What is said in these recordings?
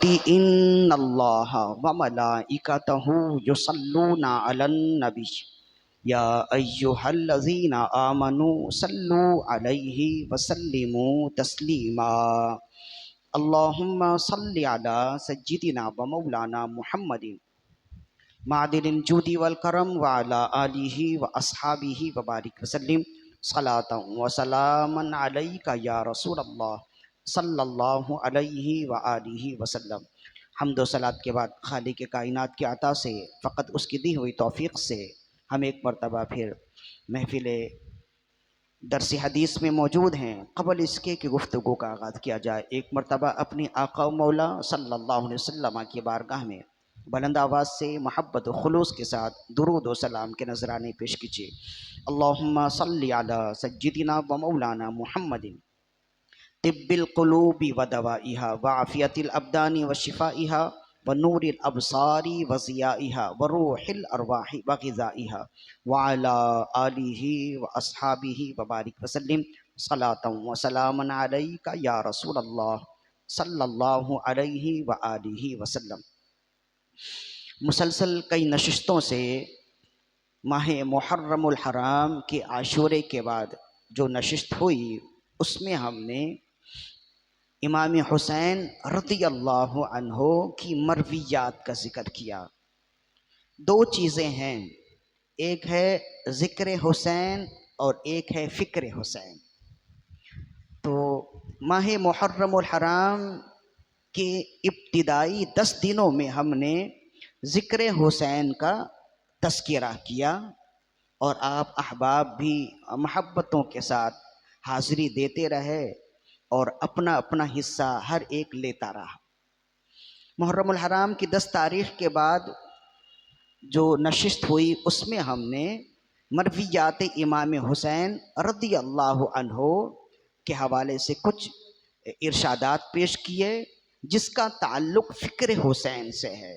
ان اللہ وملائکتہ یصلون علی النبی یا ایہا الذین آمنوا صلوا علیہ وسلموا تسلیما اللہم صل علی سیدنا و مولانا محمد معدن الجود والکرم وعلی آلہ واصحابہ وبارک وسلم صلاۃ و سلاما علیک یا رسول اللہ صلی اللہ علیہ وآلہ وسلم۔ حمد و صلات کے بعد خالق کائنات کی عطا سے فقط اس کی دی ہوئی توفیق سے ہم ایک مرتبہ پھر محفل درس حدیث میں موجود ہیں۔ قبل اس کے کہ گفتگو کا آغاز کیا جائے، ایک مرتبہ اپنی آقا و مولا صلی اللہ علیہ وسلم کی بارگاہ میں بلند آواز سے محبت و خلوص کے ساتھ درود و سلام کے نذرانے پیش کیجیے۔ اللہم صلی علی سیدنا و مولانا محمد طب القلوب و دوائها وعافیت الابدان و شفائها ونور الابصار و ضیائها وروح الارواح و غذائها وعلى آلہ و اصحابہ وبارک وسلم صلاۃ و سلاما علیک یا رسول اللہ صلی اللہ علیہ وآلہ وسلم۔ مسلسل کئی نشستوں سے ماہ محرم الحرام کے عاشورے کے بعد جو نشست ہوئی اس میں ہم نے امام حسین رضی اللہ عنہ کی مرویات کا ذکر کیا۔ دو چیزیں ہیں، ایک ہے ذکر حسین اور ایک ہے فکر حسین۔ تو ماہ محرم الحرام کے ابتدائی 10 دنوں میں ہم نے ذکر حسین کا تذکرہ کیا اور آپ احباب بھی محبتوں کے ساتھ حاضری دیتے رہے اور اپنا اپنا حصہ ہر ایک لیتا رہا۔ محرم الحرام کی 10 تاریخ کے بعد جو نشست ہوئی اس میں ہم نے مرویات امام حسین رضی اللہ عنہ کے حوالے سے کچھ ارشادات پیش کیے جس کا تعلق فکر حسین سے ہے۔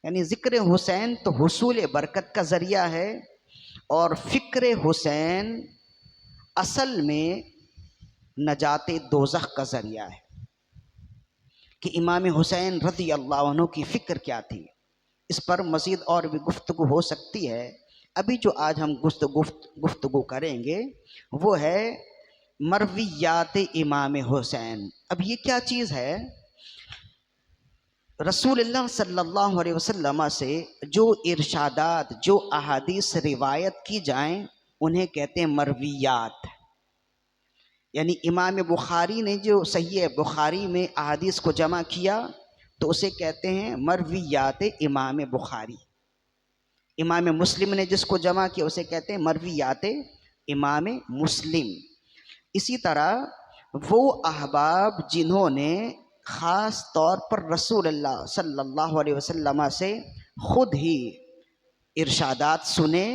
یعنی ذکر حسین تو حصول برکت کا ذریعہ ہے اور فکر حسین اصل میں نجات دوزخ کا ذریعہ ہے۔ کہ امام حسین رضی اللہ عنہ کی فکر کیا تھی، اس پر مزید اور بھی گفتگو ہو سکتی ہے۔ ابھی جو آج ہم گفتگو کریں گے وہ ہے مرویات امام حسین۔ اب یہ کیا چیز ہے؟ رسول اللہ صلی اللہ علیہ وسلم سے جو ارشادات، جو احادیث روایت کی جائیں انہیں کہتے ہیں مرویات۔ یعنی امام بخاری نے جو صحیح بخاری میں احادیث کو جمع کیا تو اسے کہتے ہیں مرویات امام بخاری۔ امام مسلم نے جس کو جمع کیا اسے کہتے ہیں مرویات امام مسلم۔ اسی طرح وہ احباب جنہوں نے خاص طور پر رسول اللہ صلی اللہ علیہ وسلم سے خود ہی ارشادات سنے،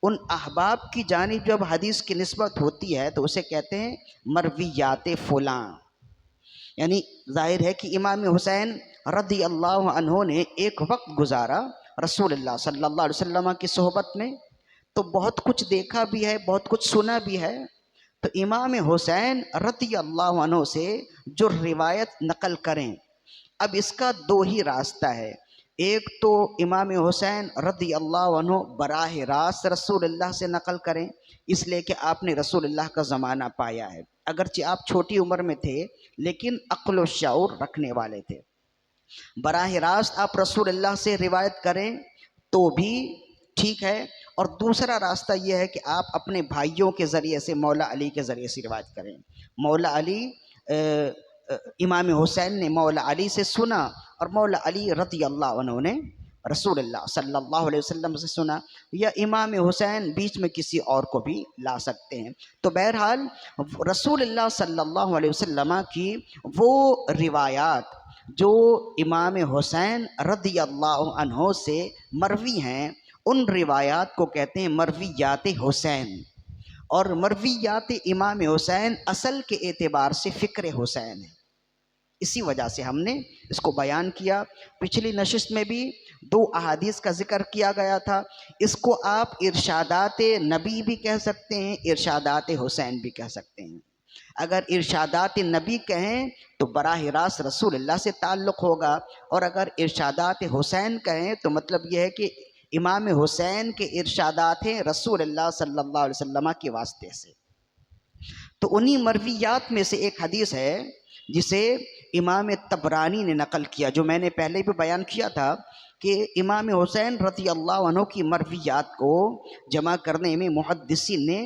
ان احباب کی جانب جب حدیث کی نسبت ہوتی ہے تو اسے کہتے ہیں مرویات فلاں۔ یعنی ظاہر ہے کہ امام حسین رضی اللہ عنہ نے ایک وقت گزارا رسول اللہ صلی اللہ علیہ وسلم کی صحبت میں، تو بہت کچھ دیکھا بھی ہے، بہت کچھ سنا بھی ہے۔ تو امام حسین رضی اللہ عنہ سے جو روایت نقل کریں، اب اس کا 2 ہی راستہ ہے۔ ایک تو امام حسین رضی اللہ عنہ براہ راست رسول اللہ سے نقل کریں، اس لیے کہ آپ نے رسول اللہ کا زمانہ پایا ہے، اگرچہ آپ چھوٹی عمر میں تھے لیکن عقل و شعور رکھنے والے تھے۔ براہ راست آپ رسول اللہ سے روایت کریں تو بھی ٹھیک ہے، اور دوسرا راستہ یہ ہے کہ آپ اپنے بھائیوں کے ذریعے سے، مولا علی کے ذریعے سے روایت کریں۔ مولا علی امام حسین نے مولا علی سے سنا اور مولا علی رضی اللہ عنہ نے رسول اللہ صلی اللہ علیہ وسلم سے سنا، یا امام حسین بیچ میں کسی اور کو بھی لا سکتے ہیں۔ تو بہرحال رسول اللہ صلی اللہ علیہ وسلم کی وہ روایات جو امام حسین رضی اللہ عنہ سے مروی ہیں ان روایات کو کہتے ہیں مرویات حسین، اور مرویات امام حسین اصل کے اعتبار سے فکر حسین ہے۔ اسی وجہ سے ہم نے اس کو بیان کیا۔ پچھلی نشست میں بھی 2 احادیث کا ذکر کیا گیا تھا، اس کو آپ ارشادات نبی بھی کہہ سکتے ہیں، ارشادات حسین بھی کہہ سکتے ہیں۔ اگر ارشادات نبی کہیں تو براہ راست رسول اللہ سے تعلق ہوگا، اور اگر ارشادات حسین کہیں تو مطلب یہ ہے کہ امام حسین کے ارشادات ہیں رسول اللہ صلی اللہ علیہ وسلم کے واسطے سے۔ تو انہی مرویات میں سے ایک حدیث ہے جسے امام طبرانی نے نقل کیا، جو میں نے پہلے بھی بیان کیا تھا کہ امام حسین رضی اللہ عنہ کی مرویات کو جمع کرنے میں محدثین نے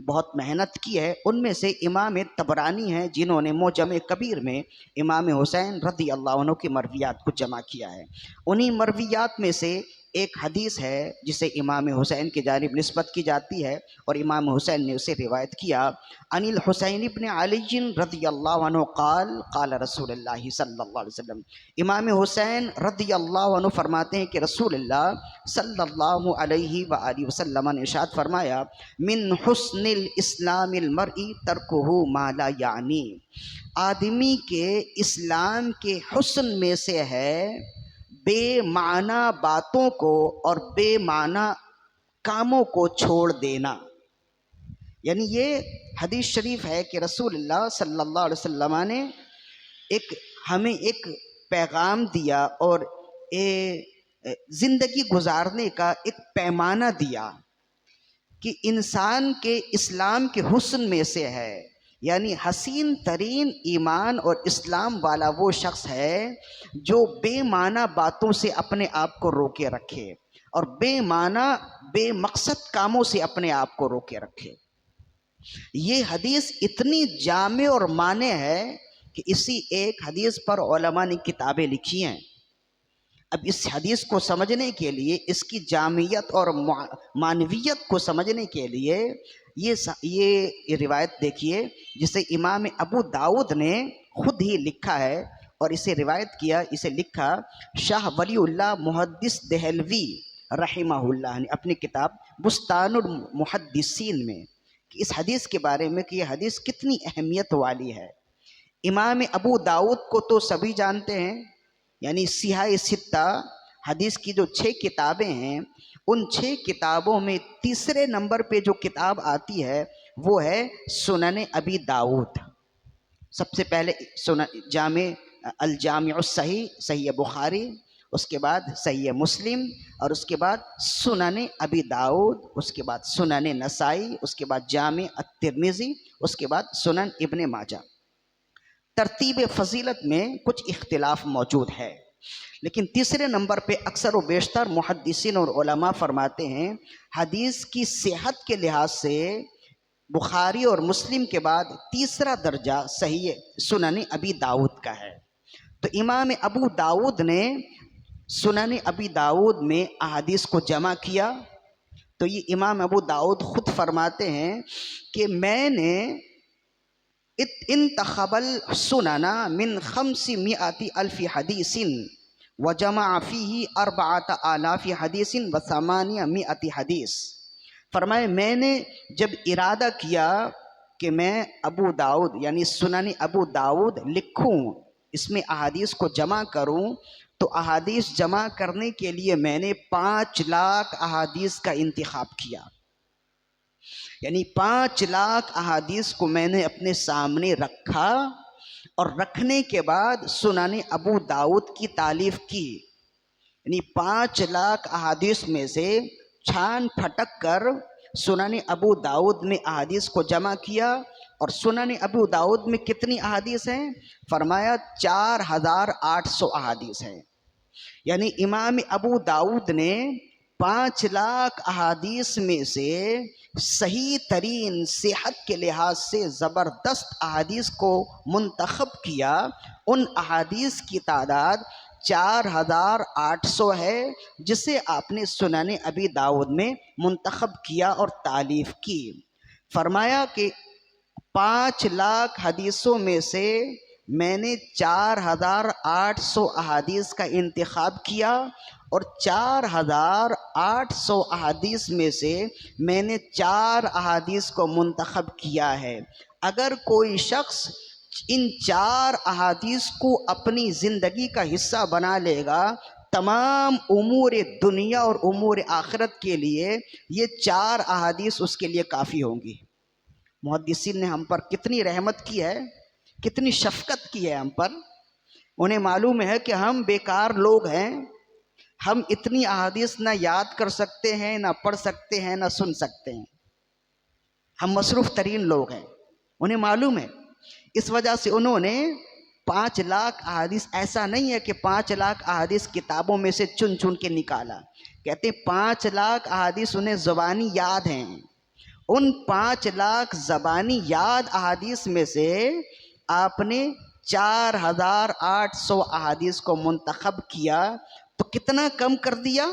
بہت محنت کی ہے۔ ان میں سے امام طبرانی ہیں جنہوں نے معجم کبیر میں امام حسین رضی اللہ عنہ کی مرویات کو جمع کیا ہے۔ انہی مرویات میں سے ایک حدیث ہے جسے امام حسین کی جانب نسبت کی جاتی ہے، اور امام حسین نے اسے روایت کیا، عن الحسین ابن علی رضی اللہ عنہ قال قال رسول اللہ صلی اللہ علیہ وسلم۔ امام حسین رضی اللہ عنہ فرماتے ہیں کہ رسول اللہ صلی اللہ علیہ وآلہ وسلم نے ارشاد فرمایا، من حسن الاسلام المرء ترکہ ما لا یعنی، آدمی کے اسلام کے حسن میں سے ہے بے معنی باتوں کو اور بے معنی کاموں کو چھوڑ دینا۔ یعنی یہ حدیث شریف ہے کہ رسول اللہ صلی اللہ علیہ وسلم نے ہمیں ایک پیغام دیا اور زندگی گزارنے کا ایک پیمانہ دیا کہ انسان کے اسلام کے حسن میں سے ہے، یعنی حسین ترین ایمان اور اسلام والا وہ شخص ہے جو بے معنی باتوں سے اپنے آپ کو روکے رکھے اور بے معنی بے مقصد کاموں سے اپنے آپ کو روکے رکھے۔ یہ حدیث اتنی جامع اور معنی ہے کہ اسی ایک حدیث پر علماء نے کتابیں لکھی ہیں۔ اب اس حدیث کو سمجھنے کے لیے، اس کی جامعیت اور معنویت کو سمجھنے کے لیے یہ روایت دیکھیے جسے امام ابو داؤد نے خود ہی لکھا ہے اور اسے روایت کیا، اسے لکھا شاہ ولی اللہ محدث دہلوی رحمہ اللہ نے اپنی کتاب بستان المحدثین میں، کہ اس حدیث کے بارے میں کہ یہ حدیث کتنی اہمیت والی ہے۔ امام ابو داؤد کو تو سبھی جانتے ہیں، یعنی سیاہ ستہ حدیث کی جو 6 کتابیں ہیں، ان 6 کتابوں میں تیسرے نمبر پہ جو کتاب آتی ہے وہ ہے سنن ابی داؤد۔ سب سے پہلے جامع الجامع الصحیح، صحیح بخاری، اس کے بعد صحیح مسلم، اور اس کے بعد سنن ابی داؤد، اس کے بعد سنن نسائی، اس کے بعد جامع الترمذی، اس کے بعد سنن ابن ماجہ۔ ترتیب فضیلت میں کچھ اختلاف موجود ہے، لیکن تیسرے نمبر پہ اکثر و بیشتر محدثین اور علماء فرماتے ہیں حدیث کی صحت کے لحاظ سے بخاری اور مسلم کے بعد تیسرا درجہ صحیح سنن ابی داؤد کا ہے۔ تو امام ابو داؤد نے سنن ابی داؤد میں احادیث کو جمع کیا، تو یہ امام ابو داؤد خود فرماتے ہیں کہ میں نے انتخب السنن من 500,000 حدیث وجمع فیہ 4,000 حدیث و800 حدیث۔ فرمائے میں نے جب ارادہ کیا کہ میں ابو داؤد یعنی سنن ابو داؤد لکھوں، اس میں احادیث کو جمع کروں، تو احادیث جمع کرنے کے لیے میں نے 5 لاکھ احادیث کا انتخاب کیا، یعنی 5 لاکھ احادیث کو میں نے اپنے سامنے رکھا، اور رکھنے کے بعد سنن ابو داؤد کی تالیف کی، یعنی 5 لاکھ احادیث میں سے چھان پھٹک کر سنن ابو داؤد میں احادیث کو جمع کیا۔ اور سنن ابو داؤد میں کتنی احادیث ہیں؟ فرمایا 4,800 احادیث ہیں، یعنی امام ابو داؤد نے 5 لاکھ احادیث میں سے صحیح ترین صحت کے لحاظ سے زبردست احادیث کو منتخب کیا۔ ان احادیث کی تعداد 4,800 ہے جسے آپ نے سنن ابی داؤد میں منتخب کیا اور تالیف کی۔ فرمایا کہ 5 لاکھ حدیثوں میں سے میں نے 4,800 احادیث کا انتخاب کیا، اور 4,800 احادیث میں سے میں نے 4 احادیث کو منتخب کیا ہے۔ اگر کوئی شخص ان 4 احادیث کو اپنی زندگی کا حصہ بنا لے گا، تمام امور دنیا اور امور آخرت کے لیے یہ 4 احادیث اس کے لیے کافی ہوں گی۔ محدثین نے ہم پر کتنی رحمت کی ہے، کتنی شفقت کی ہے ہم پر. انہیں معلوم ہے کہ ہم بیکار لوگ ہیں، ہم اتنی احادیث نہ یاد کر سکتے ہیں، نہ پڑھ سکتے ہیں، نہ سن سکتے ہیں. ہم مصروف ترین لوگ ہیں، انہیں معلوم ہے. اس وجہ سے انہوں نے 5,00,000 احادیث، ایسا نہیں ہے کہ 5,00,000 احادیث کتابوں میں سے چن چن کے نکالا. کہتے 5,00,000 احادیث انہیں زبانی یاد ہیں. ان 5,00,000 زبانی یاد احادیث میں سے آپ نے 4,800 احادیث کو منتخب کیا، تو کتنا کم کر دیا.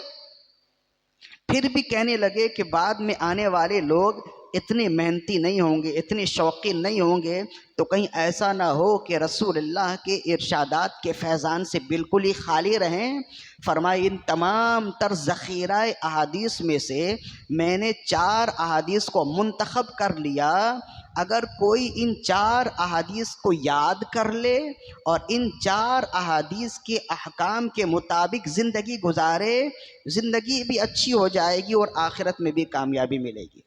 پھر بھی کہنے لگے کہ بعد میں آنے والے لوگ اتنے محنتی نہیں ہوں گے، اتنے شوقین نہیں ہوں گے، تو کہیں ایسا نہ ہو کہ رسول اللہ کے ارشادات کے فیضان سے بالکل ہی خالی رہیں. فرمائے ان تمام تر ذخیرہ احادیث میں سے میں نے 4 احادیث کو منتخب کر لیا. اگر کوئی ان 4 احادیث کو یاد کر لے اور ان 4 احادیث کے احکام کے مطابق زندگی گزارے، زندگی بھی اچھی ہو جائے گی اور آخرت میں بھی کامیابی ملے گی.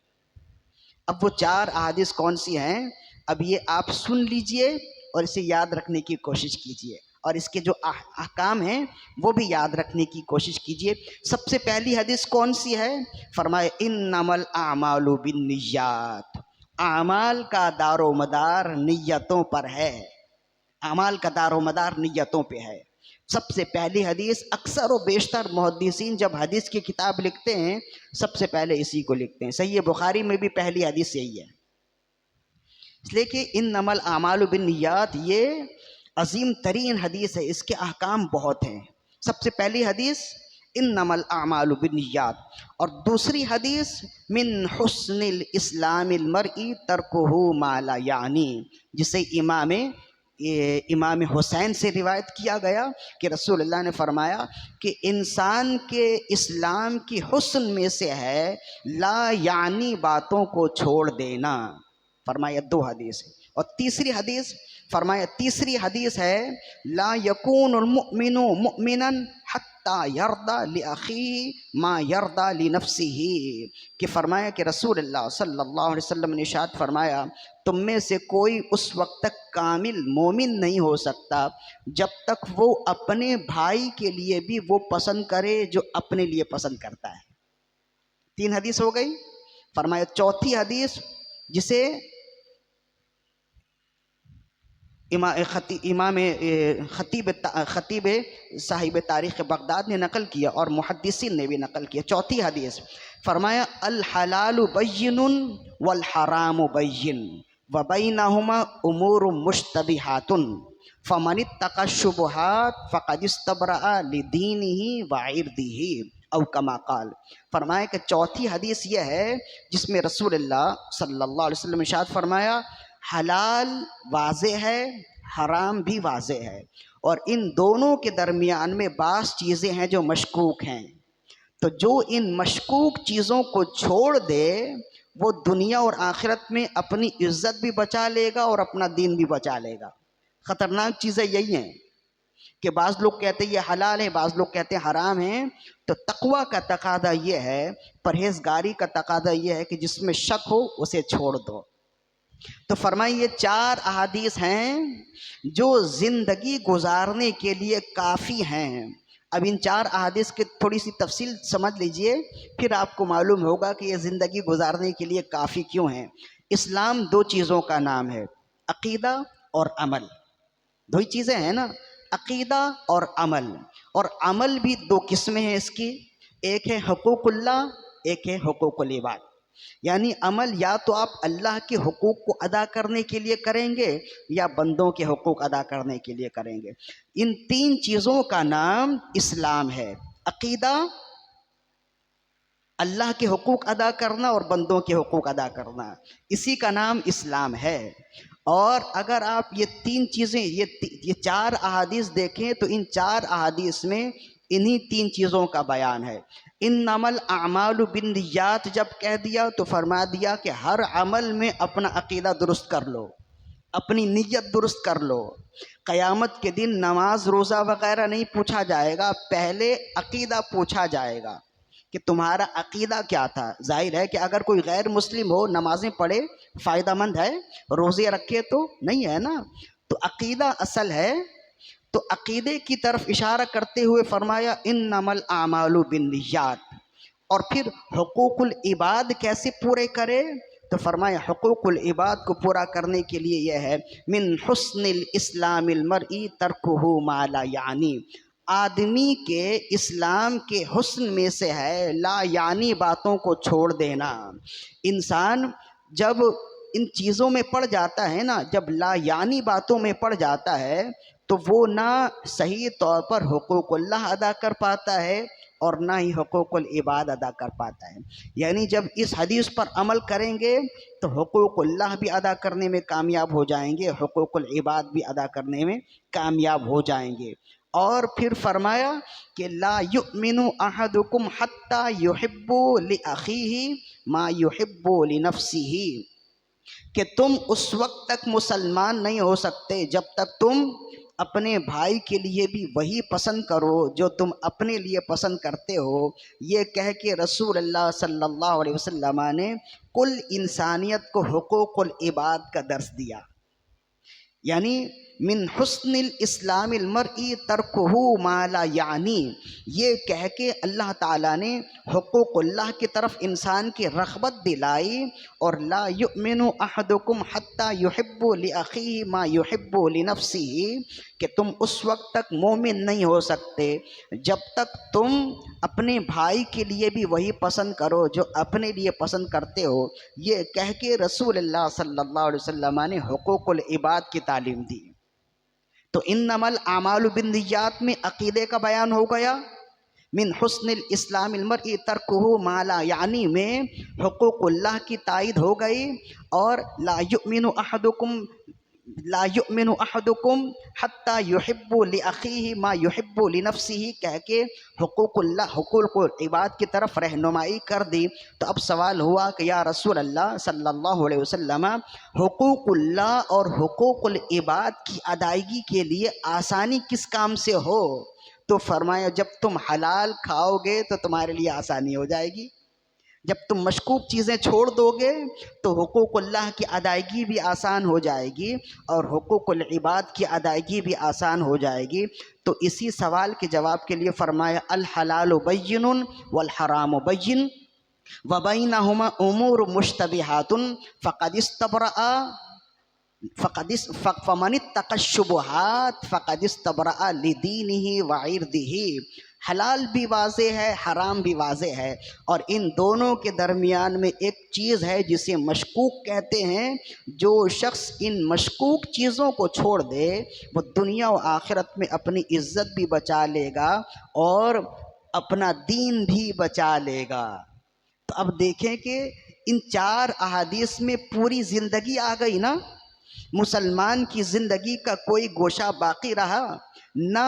اب وہ 4 احادیث کون سی ہیں، اب یہ آپ سن لیجئے اور اسے یاد رکھنے کی کوشش کیجئے، اور اس کے جو احکام ہیں وہ بھی یاد رکھنے کی کوشش کیجئے. سب سے پہلی حدیث کون سی ہے؟ فرمائے انما الاعمال بالنیات. اعمال کا دار و مدار نیتوں پر ہے، اعمال کا دار و مدار نیتوں پہ ہے. سب سے پہلی حدیث، اکثر و بیشتر محدثین جب حدیث کی کتاب لکھتے ہیں سب سے پہلے اسی کو لکھتے ہیں. صحیح بخاری میں بھی پہلی حدیث یہی ہے، اس لیے کہ انما الاعمال بالنیات یہ عظیم ترین حدیث ہے، اس کے احکام بہت ہیں. سب سے پہلی حدیث انما الاعمال بالنیات. اور دوسری حدیث من حسن الاسلام المرء ترکہ ما لا یعنی، جسے امام حسین سے روایت کیا گیا کہ رسول اللہ نے فرمایا کہ انسان کے اسلام کی حسن میں سے ہے لا یعنی باتوں کو چھوڑ دینا. فرمایا 2 حدیث. اور تیسری حدیث فرمایا تیسری حدیث ہے لا یکون المؤمن مؤمنا حتی یرضی لأخیہ ما یرضی لنفسہ، کہ فرمایا کہ رسول اللہ صلی اللہ علیہ وسلم نے ارشاد فرمایا تم میں سے کوئی اس وقت تک کامل مومن نہیں ہو سکتا جب تک وہ اپنے بھائی کے لیے بھی وہ پسند کرے جو اپنے لیے پسند کرتا ہے. 3 حدیث ہو گئی. فرمایا چوتھی حدیث جسے امام خطیب صاحب تاریخ بغداد نے نقل کیا اور محدثین نے بھی نقل کیا. چوتھی حدیث فرمایا الحلال بین والحرام بین وبینہما امور مشتبہات فمن اتقى الشبہات فقد استبرأ لدینہ وعرضہ او کما قال. فرمایا کہ چوتھی حدیث یہ ہے جس میں رسول اللہ صلی اللہ علیہ وسلم ارشاد فرمایا حلال واضح ہے، حرام بھی واضح ہے، اور ان دونوں کے درمیان میں بعض چیزیں ہیں جو مشکوک ہیں. تو جو ان مشکوک چیزوں کو چھوڑ دے وہ دنیا اور آخرت میں اپنی عزت بھی بچا لے گا اور اپنا دین بھی بچا لے گا. خطرناک چیزیں یہی ہیں کہ بعض لوگ کہتے ہیں یہ حلال ہے، بعض لوگ کہتے ہیں حرام ہے. تو تقوی کا تقاضا یہ ہے، پرہیزگاری کا تقاضا یہ ہے کہ جس میں شک ہو اسے چھوڑ دو. تو فرمائیں یہ 4 احادیث ہیں جو زندگی گزارنے کے لیے کافی ہیں. اب ان 4 احادیث کی تھوڑی سی تفصیل سمجھ لیجئے، پھر آپ کو معلوم ہوگا کہ یہ زندگی گزارنے کے لیے کافی کیوں ہیں. اسلام 2 چیزوں کا نام ہے، عقیدہ اور عمل. 2 ہی چیزیں ہیں نا، عقیدہ اور عمل. اور عمل بھی 2 قسمیں ہیں اس کی، ایک ہے حقوق اللہ، ایک ہے حقوق العباد. یعنی عمل یا تو آپ اللہ کے حقوق کو ادا کرنے کے لیے کریں گے یا بندوں کے حقوق ادا کرنے کے لیے کریں گے. ان 3 چیزوں کا نام اسلام ہے. عقیدہ، اللہ کے حقوق ادا کرنا اور بندوں کے حقوق ادا کرنا، اسی کا نام اسلام ہے. اور اگر آپ یہ 3 چیزیں یہ 4 احادیث دیکھیں تو ان 4 احادیث میں انہی 3 چیزوں کا بیان ہے. انما الاعمال بالنیات جب کہہ دیا تو فرما دیا کہ ہر عمل میں اپنا عقیدہ درست کر لو، اپنی نیت درست کر لو. قیامت کے دن نماز روزہ وغیرہ نہیں پوچھا جائے گا، پہلے عقیدہ پوچھا جائے گا کہ تمہارا عقیدہ کیا تھا. ظاہر ہے کہ اگر کوئی غیر مسلم ہو نمازیں پڑھے فائدہ مند ہے, روزے رکھے تو نہیں ہے نا. تو عقیدہ اصل ہے. تو عقیدے کی طرف اشارہ کرتے ہوئے فرمایا انما الاعمال بالنیات. اور پھر حقوق العباد کیسے پورے کرے؟ تو فرمایا حقوق العباد کو پورا کرنے کے لیے یہ ہے من حسن الاسلام المرء ترکہ ما لا یعنی. آدمی کے اسلام کے حسن میں سے ہے لا یعنی باتوں کو چھوڑ دینا. انسان جب ان چیزوں میں پڑ جاتا ہے نا, جب لا یعنی باتوں میں پڑ جاتا ہے تو وہ نہ صحیح طور پر حقوق اللہ ادا کر پاتا ہے اور نہ ہی حقوق العباد ادا کر پاتا ہے. یعنی جب اس حدیث پر عمل کریں گے تو حقوق اللہ بھی ادا کرنے میں کامیاب ہو جائیں گے, حقوق العباد بھی ادا کرنے میں کامیاب ہو جائیں گے. اور پھر فرمایا کہ لا یؤمن احدکم حتی یحب لاخیہ ما یحب لنفسہ, کہ تم اس وقت تک مسلمان نہیں ہو سکتے جب تک تم اپنے بھائی کے لیے بھی وہی پسند کرو جو تم اپنے لیے پسند کرتے ہو. یہ کہہ کے رسول اللہ صلی اللہ علیہ وسلم نے کل انسانیت کو حقوق العباد کا درس دیا. یعنی من حسن الاسلام المرء ترکہ ما لا یعنی, یہ کہہ کے اللہ تعالیٰ نے حقوق اللہ کی طرف انسان کی رغبت دلائی. اور لا یؤمن احدکم حتی یحب لاخیہ ما یحب لنفسہ, کہ تم اس وقت تک مومن نہیں ہو سکتے جب تک تم اپنے بھائی کے لیے بھی وہی پسند کرو جو اپنے لیے پسند کرتے ہو. یہ کہہ کے رسول اللہ صلی اللہ علیہ وسلم نے حقوق العباد کی تعلیم دی. تو انما الاعمال بالنیات میں عقیدے کا بیان ہو گیا, من حسن الاسلام المرء ترکہ ما لا یعنی میں حقوق اللہ کی تائید ہو گئی. اور لا یؤمن احدکم حتی یحب لاخیہ ما یحب لنفسہ کہہ کے حقوق اللہ حقوق العباد کی طرف رہنمائی کر دی. تو اب سوال ہوا کہ یا رسول اللہ صلی اللہ علیہ وسلم حقوق اللہ اور حقوق العباد کی ادائیگی کے لیے آسانی کس کام سے ہو؟ تو فرمایا جب تم حلال کھاؤ گے تو تمہارے لیے آسانی ہو جائے گی. جب تم مشکوک چیزیں چھوڑ دو گے تو حقوق اللہ کی ادائیگی بھی آسان ہو جائے گی اور حقوق العباد کی ادائیگی بھی آسان ہو جائے گی. تو اسی سوال کے جواب کے لیے فرمایا الحلال بین والحرام بین وبینہما امور مشتبہات فمن اتقى الشبہات فقد استبرأ لدینہ وعرضہ. حلال بھی واضح ہے, حرام بھی واضح ہے, اور ان دونوں کے درمیان میں ایک چیز ہے جسے مشکوک کہتے ہیں. جو شخص ان مشکوک چیزوں کو چھوڑ دے وہ دنیا و آخرت میں اپنی عزت بھی بچا لے گا اور اپنا دین بھی بچا لے گا. تو اب دیکھیں کہ ان 4 احادیث میں پوری زندگی آ گئی نا. مسلمان کی زندگی کا کوئی گوشہ باقی رہا نہ,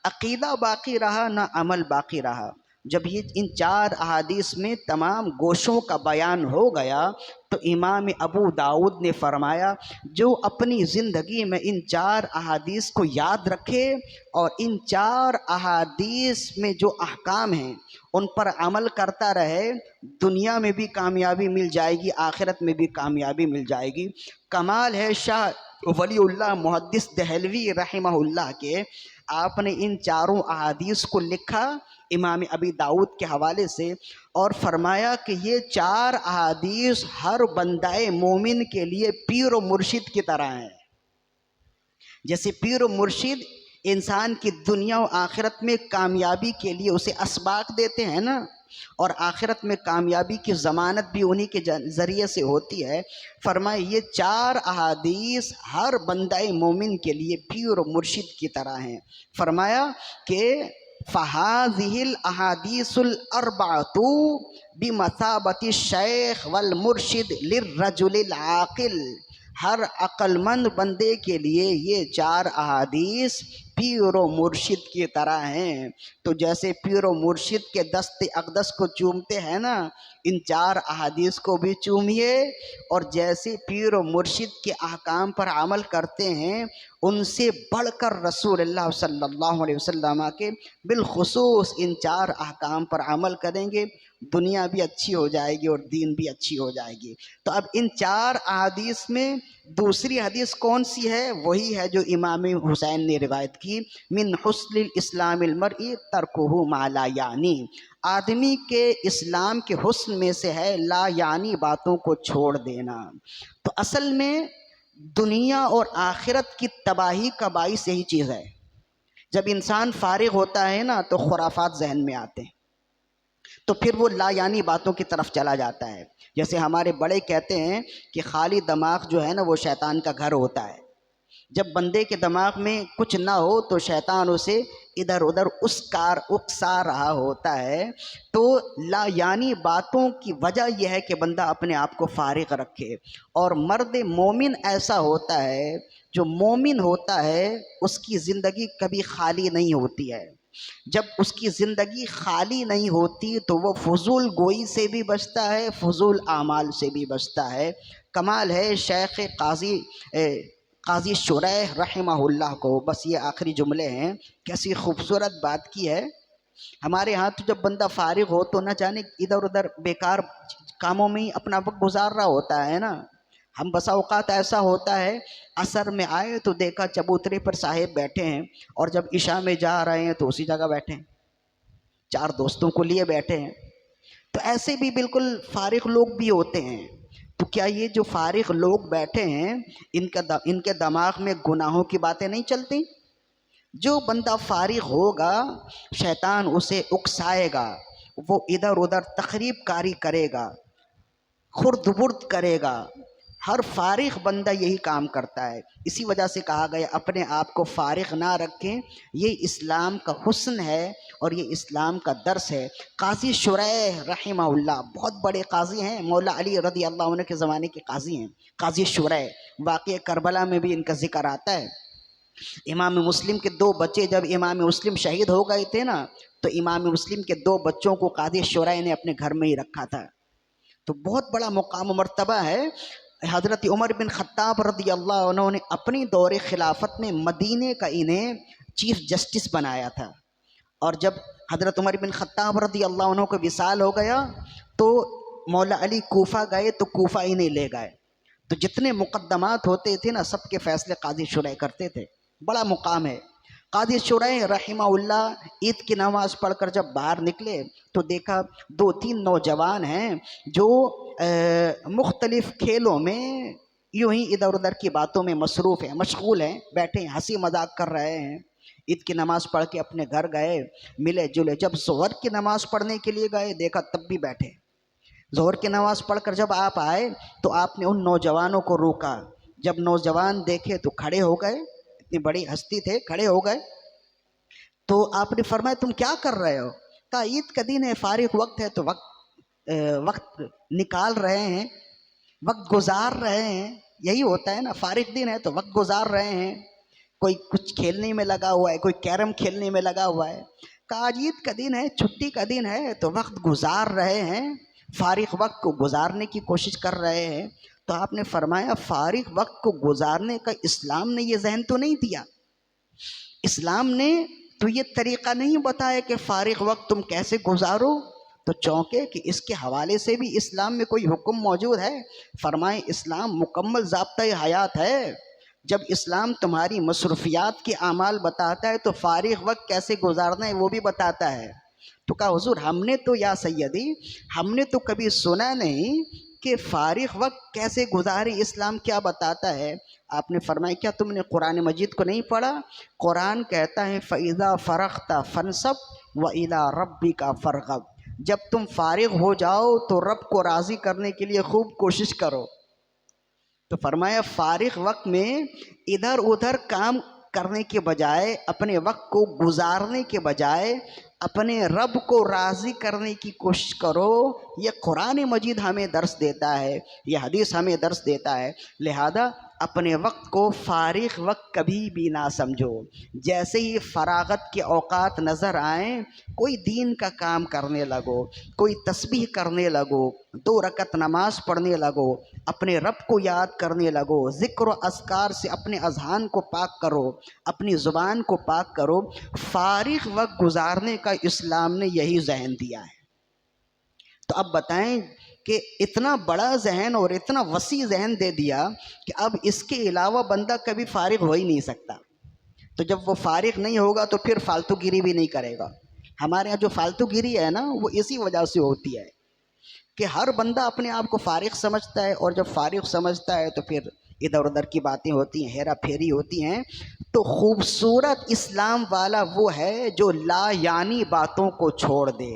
عقیدہ باقی رہا نہ عمل باقی رہا. جب یہ ان 4 احادیث میں تمام گوشوں کا بیان ہو گیا تو امام ابو داؤد نے فرمایا جو اپنی زندگی میں ان 4 احادیث کو یاد رکھے اور ان 4 احادیث میں جو احکام ہیں ان پر عمل کرتا رہے, دنیا میں بھی کامیابی مل جائے گی, آخرت میں بھی کامیابی مل جائے گی. کمال ہے شاہ ولی اللہ محدث دہلوی رحمہ اللہ کے, آپ نے ان 4 احادیث کو لکھا امام ابی داؤد کے حوالے سے اور فرمایا کہ یہ 4 احادیث ہر بندہ مومن کے لیے پیر و مرشد کی طرح ہیں. جیسے پیر و مرشد انسان کی دنیا و آخرت میں کامیابی کے لیے اسے اسباق دیتے ہیں نا, اور آخرت میں کامیابی کی ضمانت بھی انہی کے ذریعے سے ہوتی ہے. فرمائے یہ 4 احادیث ہر بندہ مومن کے لیے پیر و مرشد کی طرح ہیں. فرمایا کہ فَهَذِهِ الْأَحَادِيثُ الْأَرْبَعَةُ بِمَثَابَةِ الشَّيْخِ وَالْمُرْشِدِ لِلرَّجُلِ الْعَاقِلِ. ہر عقل مند بندے کے لیے یہ 4 احادیث پیر و مرشد کی طرح ہیں. تو جیسے پیر و مرشد کے دست اقدس کو چومتے ہیں نا, ان 4 احادیث کو بھی چومیے, اور جیسے پیر و مرشد کے احکام پر عمل کرتے ہیں ان سے بڑھ کر رسول اللہ صلی اللہ علیہ وسلم کے بالخصوص ان 4 احکام پر عمل کریں گے. دنیا بھی اچھی ہو جائے گی اور دین بھی اچھی ہو جائے گی۔ تو اب ان 4 احادیث میں دوسری حدیث کون سی ہے؟ وہی ہے جو امام حسین نے روایت کی، من حسن الاسلام المرء ترکہ ما لا یعنی، آدمی کے اسلام کے حسن میں سے ہے لا یعنی باتوں کو چھوڑ دینا۔ تو اصل میں دنیا اور آخرت کی تباہی کا باعث یہی چیز ہے۔ جب انسان فارغ ہوتا ہے نا تو خرافات ذہن میں آتے ہیں، تو پھر وہ لا یعنی باتوں کی طرف چلا جاتا ہے۔ جیسے ہمارے بڑے کہتے ہیں کہ خالی دماغ جو ہے نا وہ شیطان کا گھر ہوتا ہے۔ جب بندے کے دماغ میں کچھ نہ ہو تو شیطان اسے ادھر ادھر اکسا رہا ہوتا ہے۔ تو لا یعنی باتوں کی وجہ یہ ہے کہ بندہ اپنے آپ کو فارغ رکھے۔ اور مرد مومن ایسا ہوتا ہے، جو مومن ہوتا ہے اس کی زندگی کبھی خالی نہیں ہوتی ہے۔ جب اس کی زندگی خالی نہیں ہوتی تو وہ فضول گوئی سے بھی بچتا ہے، فضول اعمال سے بھی بچتا ہے۔ کمال ہے شیخ قاضی شریح رحمہ اللہ کو، بس یہ آخری جملے ہیں، کیسی خوبصورت بات کی ہے۔ ہمارے ہاں تو جب بندہ فارغ ہو تو نہ جانے ادھر ادھر بیکار کاموں میں ہی اپنا وقت گزار رہا ہوتا ہے نا۔ ہم بسا اوقات ایسا ہوتا ہے عصر میں آئے تو دیکھا چبوترے پر صاحب بیٹھے ہیں، اور جب عشاء میں جا رہے ہیں تو اسی جگہ بیٹھے ہیں، 4 دوستوں کو لیے بیٹھے ہیں۔ تو ایسے بھی بالکل فارغ لوگ بھی ہوتے ہیں۔ تو کیا یہ جو فارغ لوگ بیٹھے ہیں ان کے دماغ میں گناہوں کی باتیں نہیں چلتی؟ جو بندہ فارغ ہوگا شیطان اسے اکسائے گا، وہ ادھر ادھر تخریب کاری کرے گا، خرد برد کرے گا۔ ہر فارغ بندہ یہی کام کرتا ہے۔ اسی وجہ سے کہا گیا اپنے آپ کو فارغ نہ رکھیں، یہ اسلام کا حسن ہے اور یہ اسلام کا درس ہے۔ قاضی شریح رحمہ اللہ بہت بڑے قاضی ہیں، مولا علی رضی اللہ عنہ کے زمانے کے قاضی ہیں قاضی شریح۔ واقعہ کربلا میں بھی ان کا ذکر آتا ہے۔ امام مسلم کے 2 بچے جب امام مسلم شہید ہو گئے تھے نا، تو امام مسلم کے 2 بچوں کو قاضی شریح نے اپنے گھر میں ہی رکھا تھا۔ تو بہت بڑا مقام و مرتبہ ہے۔ حضرت عمر بن خطاب رضی اللہ عنہ نے اپنی دور خلافت میں مدینے کا انہیں چیف جسٹس بنایا تھا، اور جب حضرت عمر بن خطاب رضی اللہ عنہ کو وصال ہو گیا تو مولا علی کوفہ گئے تو کوفہ انہیں لے گئے۔ تو جتنے مقدمات ہوتے تھے نا سب کے فیصلے قاضی شریح کرتے تھے، بڑا مقام ہے۔ قاضی شریح رحمہ اللہ عید کی نماز پڑھ کر جب باہر نکلے تو دیکھا 2-3 نوجوان ہیں جو مختلف کھیلوں میں یوں ہی ادھر ادھر کی باتوں میں مصروف ہیں، مشغول ہیں، بیٹھے ہیں، ہنسی مذاق کر رہے ہیں۔ عید کی نماز پڑھ کے اپنے گھر گئے، ملے جلے، جب ظہر کی نماز پڑھنے کے لیے گئے دیکھا تب بھی بیٹھے۔ ظہر کی نماز پڑھ کر جب آپ آئے تو آپ نے ان نوجوانوں کو روکا۔ جب نوجوان دیکھے تو کھڑے ہو گئے، اتنی بڑی ہستی تھے، کھڑے ہو گئے۔ تو آپ نے فرمایا تم کیا کر رہے ہو؟ کہا عید کا دن ہے، فارغ وقت ہے تو وقت نکال رہے ہیں، وقت گزار رہے ہیں۔ یہی ہوتا ہے نا، فارغ دن ہے تو وقت گزار رہے ہیں۔ کوئی کچھ کھیلنے میں لگا ہوا ہے، کوئی کیرم کھیلنے میں لگا ہوا ہے۔ کہا آج عید کا دن ہے، چھٹی کا دن ہے تو وقت گزار رہے ہیں، فارغ وقت کو گزارنے کی کوشش کر رہے ہیں۔ تو آپ نے فرمایا فارغ وقت کو گزارنے کا اسلام نے یہ ذہن تو نہیں دیا، اسلام نے تو یہ طریقہ نہیں بتایا کہ فارغ وقت تم کیسے گزارو۔ تو چونکے کہ اس کے حوالے سے بھی اسلام میں کوئی حکم موجود ہے؟ فرمائیں اسلام مکمل ضابطۂ حیات ہے۔ جب اسلام تمہاری مصروفیات کے اعمال بتاتا ہے تو فارغ وقت کیسے گزارنا ہے وہ بھی بتاتا ہے۔ تو کہا حضور ہم نے تو یا سیدی ہم نے تو کبھی سنا نہیں کہ فارغ وقت کیسے گزارے، اسلام کیا بتاتا ہے؟ آپ نے فرمایا کیا تم نے قرآن مجید کو نہیں پڑھا؟ قرآن کہتا ہے فَإِذَا فَرَغْتَ فَانْصَبْ وَإِلَىٰ رَبِّكَ فَارْغَب، جب تم فارغ ہو جاؤ تو رب کو راضی کرنے کے لیے خوب کوشش کرو۔ تو فرمایا فارغ وقت میں ادھر ادھر کام کرنے کے بجائے، اپنے وقت کو گزارنے کے بجائے اپنے رب کو راضی کرنے کی کوشش کرو۔ یہ قرآن مجید ہمیں درس دیتا ہے، یہ حدیث ہمیں درس دیتا ہے۔ لہذا اپنے وقت کو فارغ وقت کبھی بھی نہ سمجھو۔ جیسے ہی فراغت کے اوقات نظر آئیں کوئی دین کا کام کرنے لگو، کوئی تسبیح کرنے لگو، 2 رکعت نماز پڑھنے لگو، اپنے رب کو یاد کرنے لگو، ذکر و اذکار سے اپنے اذہان کو پاک کرو، اپنی زبان کو پاک کرو۔ فارغ وقت گزارنے کا اسلام نے یہی ذہن دیا ہے۔ تو اب بتائیں کہ اتنا بڑا ذہن اور اتنا وسیع ذہن دے دیا کہ اب اس کے علاوہ بندہ کبھی فارغ ہو ہی نہیں سکتا. تو جب وہ فارغ نہیں ہوگا تو پھر فالتو گیری بھی نہیں کرے گا. ہمارے یہاں جو فالتو گیری ہے نا وہ اسی وجہ سے ہوتی ہے کہ ہر بندہ اپنے آپ کو فارغ سمجھتا ہے، اور جب فارغ سمجھتا ہے تو پھر ادھر ادھر کی باتیں ہوتی ہیں، ہیرا پھیری ہوتی ہیں. تو خوبصورت اسلام والا وہ ہے جو لا یعنی باتوں کو چھوڑ دے،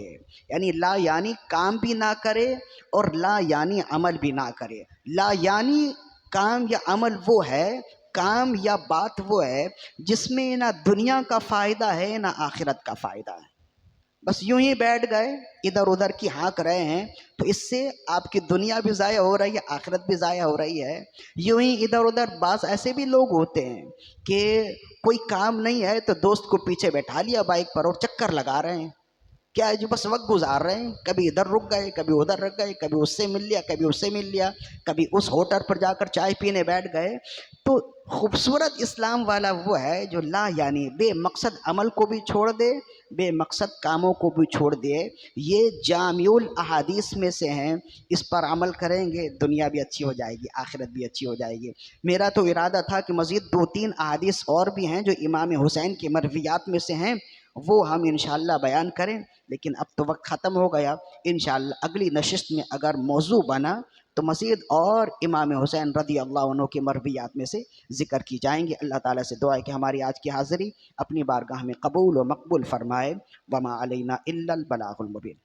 یعنی لا یعنی کام بھی نہ کرے اور لا یعنی عمل بھی نہ کرے. لا یعنی کام یا عمل وہ ہے، کام یا بات وہ ہے جس میں نہ دنیا کا فائدہ ہے نہ آخرت کا فائدہ ہے. بس یوں ہی بیٹھ گئے ادھر ادھر کی ہانک رہے ہیں، تو اس سے آپ کی دنیا بھی ضائع ہو رہی ہے، آخرت بھی ضائع ہو رہی ہے. یوں ہی ادھر ادھر بعض ایسے بھی لوگ ہوتے ہیں کہ کوئی کام نہیں ہے تو دوست کو پیچھے بیٹھا لیا بائک پر اور چکر لگا رہے ہیں. کیا ہے جو بس وقت گزار رہے ہیں، کبھی ادھر رک گئے، کبھی ادھر رک گئے، کبھی اس سے مل لیا، کبھی اس سے مل لیا، کبھی اس ہوٹل پر جا کر چائے پینے بیٹھ گئے. تو خوبصورت اسلام والا وہ ہے جو لا یعنی بے مقصد عمل کو بھی چھوڑ دے، بے مقصد کاموں کو بھی چھوڑ دے. یہ جامع الاحادیث میں سے ہیں، اس پر عمل کریں گے دنیا بھی اچھی ہو جائے گی، آخرت بھی اچھی ہو جائے گی. میرا تو ارادہ تھا کہ مزید 2-3 احادیث اور بھی ہیں جو امام حسین کی مرویات میں سے ہیں، وہ ہم انشاءاللہ بیان کریں، لیکن اب تو وقت ختم ہو گیا. انشاءاللہ اگلی نشست میں اگر موضوع بنا تو مزید اور امام حسین رضی اللہ عنہ کی مرویات میں سے ذکر کی جائیں گے. اللہ تعالیٰ سے دعا ہے کہ ہماری آج کی حاضری اپنی بارگاہ میں قبول و مقبول فرمائے. وما علینا الا البلاغ المبین.